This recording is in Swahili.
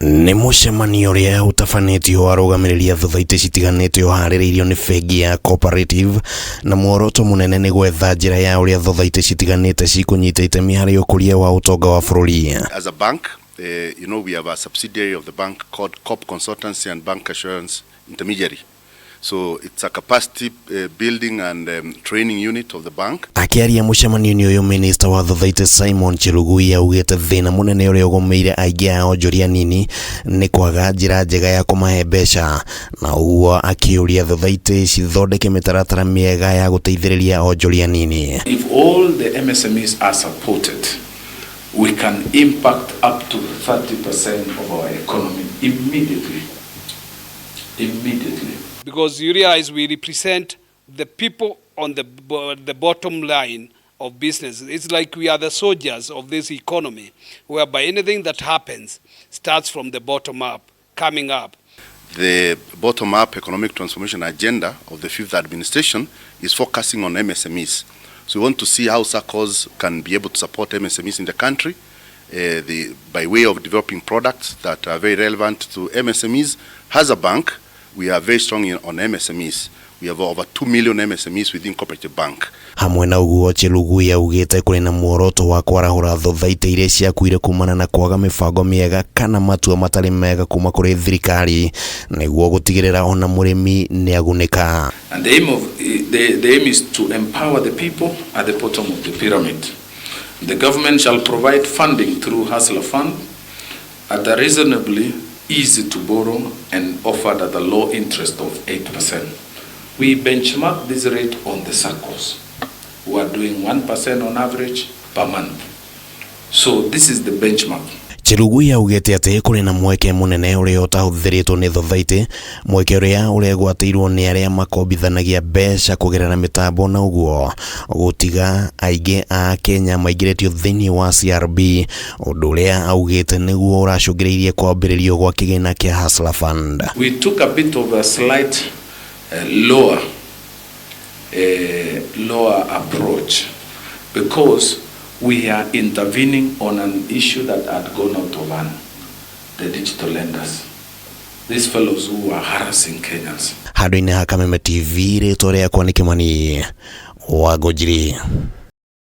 Ni mucemanio uria utafanitio arugamiria thothaite itiganite uhaririirio ni bengi ya cooperative na muoroto munene ni gwetha njira ya uria thothaite itiganite cikunyita itemi hari ukuria wa utonga wa bururi. As a bank, we have a subsidiary of the bank called Corp Consultancy and Bank Assurance Intermediary. So it's a capacity building and training unit of the bank. Akiaria mucemanio uyu Minista wa Thothaiti Simon Chelugui augite thina munene uria ugomeire aingi a onjoria nini ni kwaga njira njega ya kumahe mbeca, na uguo akiuria Thothaiti cithondeke mitaratara miega ya guteithiriria onjoria nini. If all the MSMEs are supported, we can impact up to 30% of our economy immediately. Because uria is we represent the people on the bottom line of business. It's like we are the soldiers of this economy, whereby anything that happens starts from the bottom up, coming up. The bottom-up economic transformation agenda of the fifth administration is focusing on MSMEs. So we want to see how SACCOs can be able to support MSMEs in the country by way of developing products that are very relevant to MSMEs. As a bank, we are very strong on MSMEs. We have over 2 million MSMEs within Cooperative Bank. Hamwe na uguo Chelugui augite kuri na muoroto wa kwarahura thothaite iria ciakuire kumana na kwaga mibango miega kana matua matari mega kuma kuri thirikari niguo gutigirira ona murimi ni agunika. And the aim is to empower the people at the bottom of the pyramid. The government shall provide funding through Hustler Fund at a reasonably easy to borrow and offered at a low interest of 8%. We benchmark this rate on the SACCOs, who are doing 1% on average per month. So this is the benchmark. Chelugui augite ati kuri na mweke munene uria utahuthiritwo ni Thothaiti, mweke uria uregwatirwo ni aria makombithanagia mbeca kugerera mitambo, na uguo gutiga aingi a Kenya maigiretio thiini wa CRB, undu uria augite niguo uracungiriirie kwambiririo gwa kigina kia Hustler Fund. We took a bit of a slight lower approach because we are intervening on an issue that had gone out of hand, the digital lenders. These fellows who are harassing Kenyans. Hado ina Kameme TV, reto ria kwa nikimani wa Gukiria.